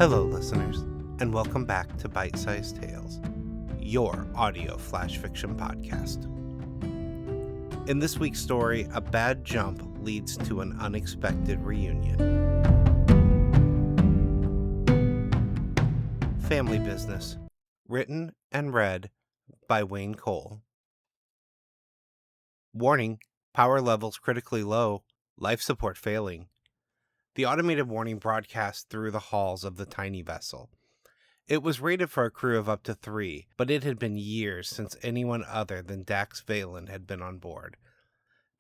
Hello, listeners, and welcome back to Bite-Sized Tales, your audio flash fiction podcast. In this week's story, a bad jump leads to an unexpected reunion. Family Business, written and read by Wayne Cole. Warning, power levels critically low, life support failing. The automated warning broadcast through the halls of the tiny vessel. It was rated for a crew of up to 3, but it had been years since anyone other than Dax Valen had been on board.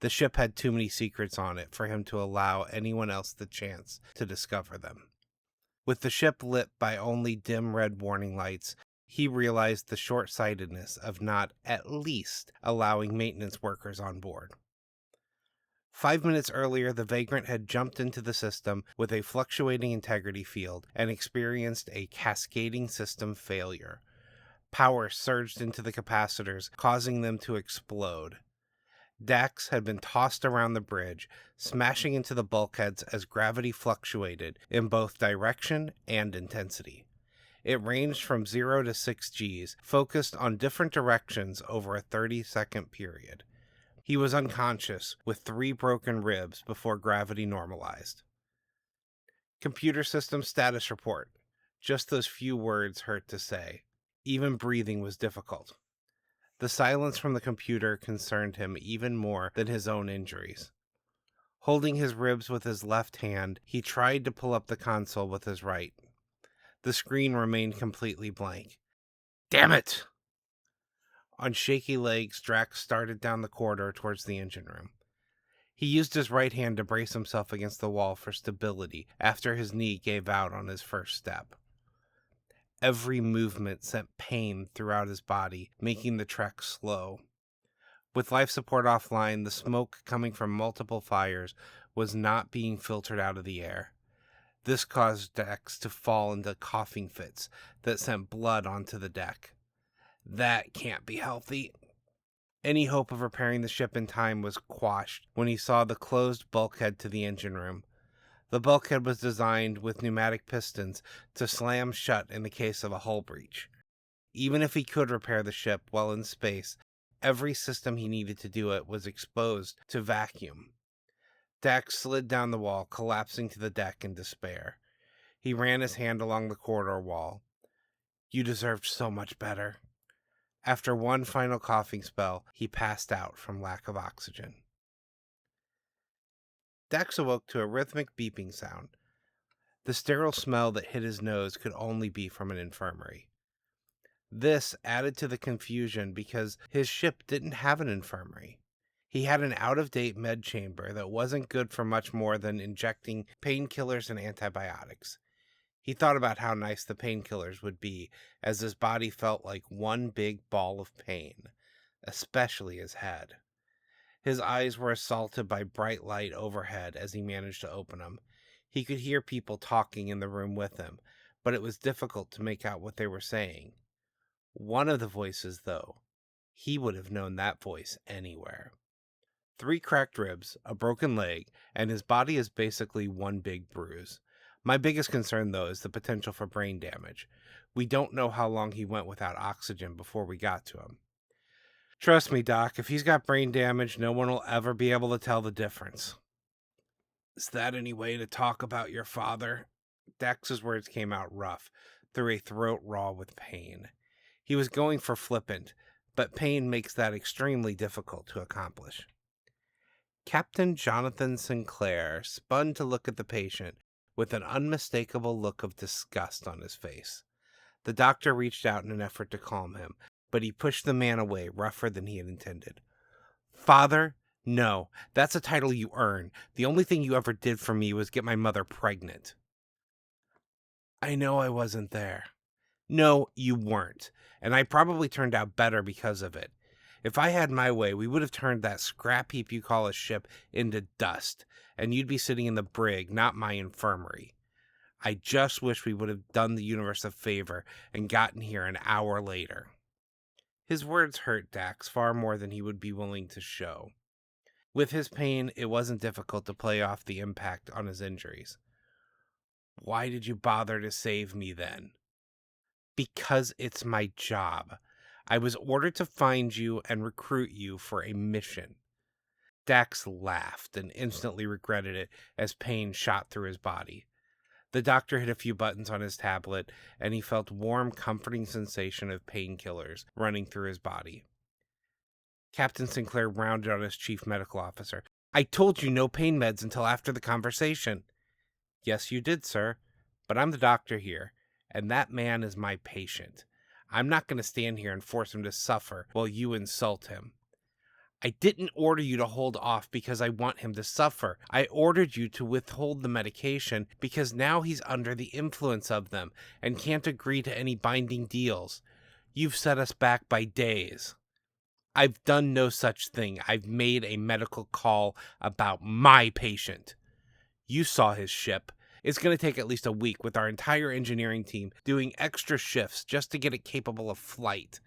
The ship had too many secrets on it for him to allow anyone else the chance to discover them. With the ship lit by only dim red warning lights, he realized the short-sightedness of not at least allowing maintenance workers on board. 5 minutes earlier, the Vagrant had jumped into the system with a fluctuating integrity field and experienced a cascading system failure. Power surged into the capacitors, causing them to explode. Dax had been tossed around the bridge, smashing into the bulkheads as gravity fluctuated in both direction and intensity. It ranged from 0 to 6 Gs, focused on different directions over a 30-second period. He was unconscious, with 3 broken ribs before gravity normalized. Computer system status report. Just those few words hurt to say. Even breathing was difficult. The silence from the computer concerned him even more than his own injuries. Holding his ribs with his left hand, he tried to pull up the console with his right. The screen remained completely blank. Damn it! On shaky legs, Drax started down the corridor towards the engine room. He used his right hand to brace himself against the wall for stability after his knee gave out on his first step. Every movement sent pain throughout his body, making the trek slow. With life support offline, the smoke coming from multiple fires was not being filtered out of the air. This caused Drax to fall into coughing fits that sent blood onto the deck. That can't be healthy. Any hope of repairing the ship in time was quashed when he saw the closed bulkhead to the engine room. The bulkhead was designed with pneumatic pistons to slam shut in the case of a hull breach. Even if he could repair the ship while in space, every system he needed to do it was exposed to vacuum. Dax slid down the wall, collapsing to the deck in despair. He ran his hand along the corridor wall. You deserved so much better. After one final coughing spell, he passed out from lack of oxygen. Dax awoke to a rhythmic beeping sound. The sterile smell that hit his nose could only be from an infirmary. This added to the confusion because his ship didn't have an infirmary. He had an out-of-date med chamber that wasn't good for much more than injecting painkillers and antibiotics. He thought about how nice the painkillers would be, as his body felt like one big ball of pain, especially his head. His eyes were assaulted by bright light overhead as he managed to open them. He could hear people talking in the room with him, but it was difficult to make out what they were saying. One of the voices, though, he would have known that voice anywhere. 3 cracked ribs, a broken leg, and his body is basically one big bruise. My biggest concern, though, is the potential for brain damage. We don't know how long he went without oxygen before we got to him. Trust me, Doc, if he's got brain damage, no one will ever be able to tell the difference. Is that any way to talk about your father? Dax's words came out rough, through a throat raw with pain. He was going for flippant, but pain makes that extremely difficult to accomplish. Captain Jonathan Sinclair spun to look at the patient, with an unmistakable look of disgust on his face. The doctor reached out in an effort to calm him, but he pushed the man away rougher than he had intended. Father? No, that's a title you earn. The only thing you ever did for me was get my mother pregnant. I know I wasn't there. No, you weren't, and I probably turned out better because of it. If I had my way, we would have turned that scrap heap you call a ship into dust, and you'd be sitting in the brig, not my infirmary. I just wish we would have done the universe a favor and gotten here an hour later. His words hurt Dax far more than he would be willing to show. With his pain, it wasn't difficult to play off the impact on his injuries. Why did you bother to save me then? Because it's my job. I was ordered to find you and recruit you for a mission. Dax laughed and instantly regretted it as pain shot through his body. The doctor hit a few buttons on his tablet, and he felt warm, comforting sensation of painkillers running through his body. Captain Sinclair rounded on his chief medical officer. I told you no pain meds until after the conversation. Yes, you did, sir. But I'm the doctor here, and that man is my patient. I'm not going to stand here and force him to suffer while you insult him. I didn't order you to hold off because I want him to suffer. I ordered you to withhold the medication because now he's under the influence of them and can't agree to any binding deals. You've set us back by days. I've done no such thing. I've made a medical call about my patient. You saw his ship. It's going to take at least a week with our entire engineering team doing extra shifts just to get it capable of flight.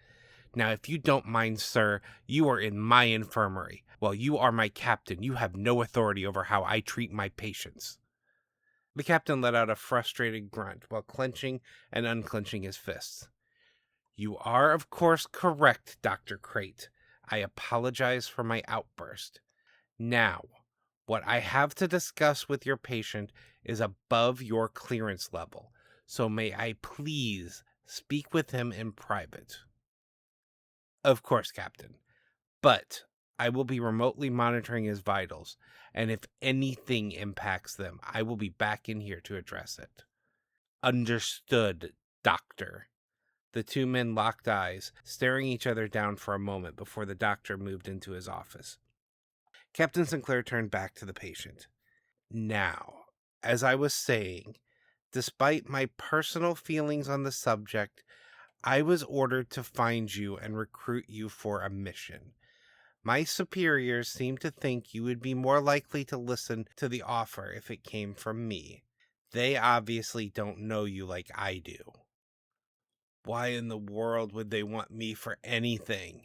Now, if you don't mind, sir, you are in my infirmary. While you are my captain, you have no authority over how I treat my patients. The captain let out a frustrated grunt while clenching and unclenching his fists. You are, of course, correct, Dr. Crate. I apologize for my outburst. Now, what I have to discuss with your patient is above your clearance level, so may I please speak with him in private? Of course, Captain. But I will be remotely monitoring his vitals, and if anything impacts them, I will be back in here to address it. Understood, Doctor. The two men locked eyes, staring each other down for a moment before the doctor moved into his office. Captain Sinclair turned back to the patient. Now, as I was saying, despite my personal feelings on the subject, I was ordered to find you and recruit you for a mission. My superiors seem to think you would be more likely to listen to the offer if it came from me. They obviously don't know you like I do. Why in the world would they want me for anything?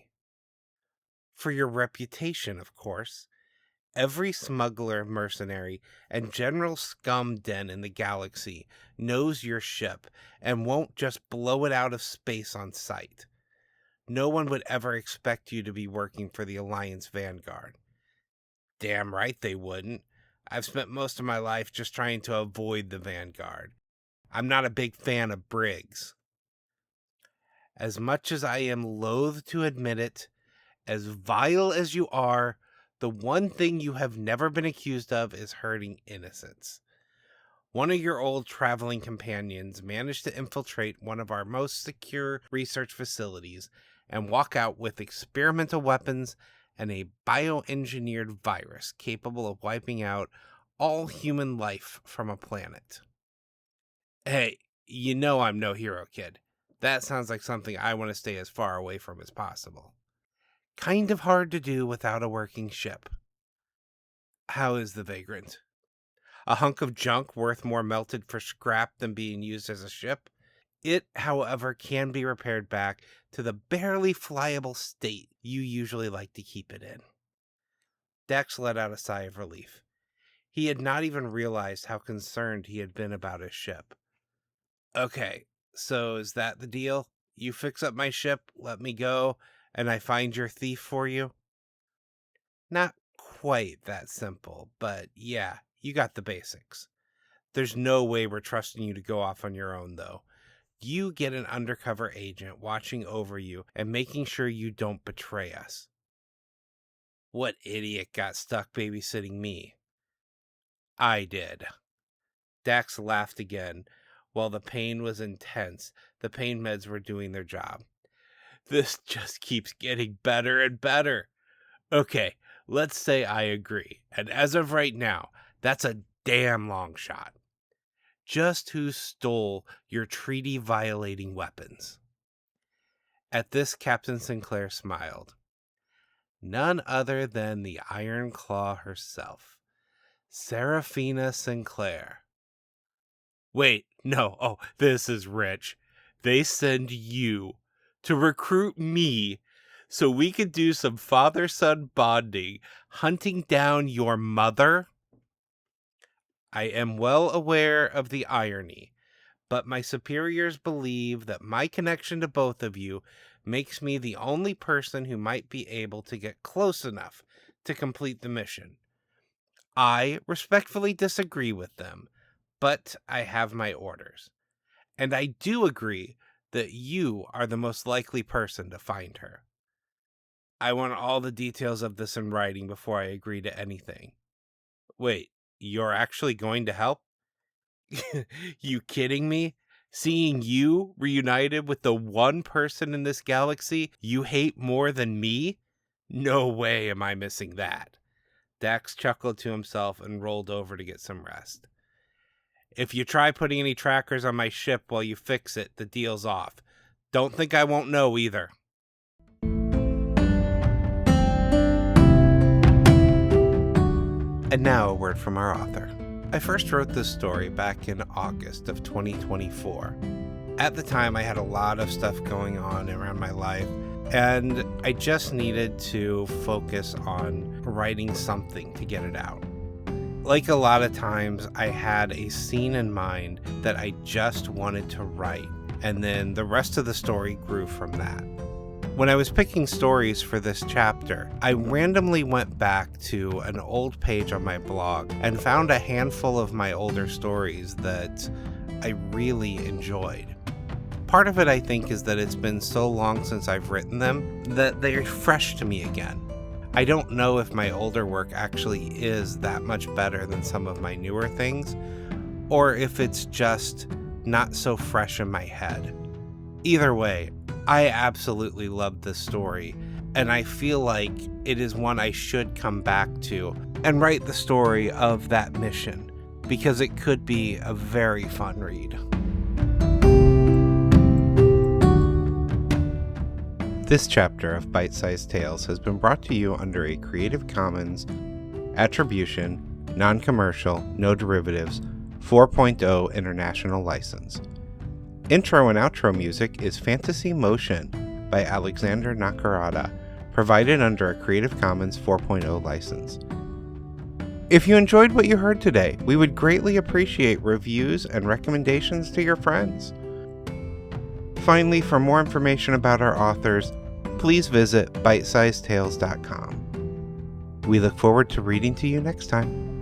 For your reputation, of course. Every smuggler, mercenary, and general scum den in the galaxy knows your ship and won't just blow it out of space on sight. No one would ever expect you to be working for the Alliance Vanguard. Damn right they wouldn't. I've spent most of my life just trying to avoid the Vanguard. I'm not a big fan of Briggs. As much as I am loath to admit it, as vile as you are, the one thing you have never been accused of is hurting innocents. One of your old traveling companions managed to infiltrate one of our most secure research facilities and walk out with experimental weapons and a bioengineered virus capable of wiping out all human life from a planet. Hey, you know I'm no hero, kid. That sounds like something I want to stay as far away from as possible. Kind of hard to do without a working ship. How is the Vagrant? A hunk of junk worth more melted for scrap than being used as a ship? It, however, can be repaired back to the barely flyable state you usually like to keep it in. Dex let out a sigh of relief. He had not even realized how concerned he had been about his ship. Okay, so is that the deal? You fix up my ship, let me go, and I find your thief for you? Not quite that simple, but yeah, you got the basics. There's no way we're trusting you to go off on your own, though. You get an undercover agent watching over you and making sure you don't betray us. What idiot got stuck babysitting me? I did. Dax laughed again. While the pain was intense, the pain meds were doing their job. This just keeps getting better and better. Okay, let's say I agree. And as of right now, that's a damn long shot. Just who stole your treaty-violating weapons? At this, Captain Sinclair smiled. None other than the Iron Claw herself, Seraphina Sinclair. Wait, no, this is rich. They send you to recruit me so we could do some father-son bonding, hunting down your mother? I am well aware of the irony, but my superiors believe that my connection to both of you makes me the only person who might be able to get close enough to complete the mission. I respectfully disagree with them, but I have my orders. And I do agree that you are the most likely person to find her. I want all the details of this in writing before I agree to anything. Wait, you're actually going to help? You kidding me? Seeing you reunited with the one person in this galaxy you hate more than me? No way am I missing that. Dax chuckled to himself and rolled over to get some rest. If you try putting any trackers on my ship while you fix it, the deal's off. Don't think I won't know either. And now a word from our author. I first wrote this story back in August of 2024. At the time, I had a lot of stuff going on around my life, and I just needed to focus on writing something to get it out. Like a lot of times, I had a scene in mind that I just wanted to write, and then the rest of the story grew from that. When I was picking stories for this chapter, I randomly went back to an old page on my blog and found a handful of my older stories that I really enjoyed. Part of it, I think, is that it's been so long since I've written them that they're fresh to me again. I don't know if my older work actually is that much better than some of my newer things, or if it's just not so fresh in my head. Either way, I absolutely loved this story, and I feel like it is one I should come back to and write the story of that mission, because it could be a very fun read. This chapter of Bite-Sized Tales has been brought to you under a Creative Commons Attribution, Non-Commercial, No Derivatives 4.0 International License. Intro and outro music is Fantasy Motion by Alexander Nakarada, provided under a Creative Commons 4.0 license. If you enjoyed what you heard today, we would greatly appreciate reviews and recommendations to your friends. Finally, for more information about our authors, please visit bitesizedtales.com. We look forward to reading to you next time.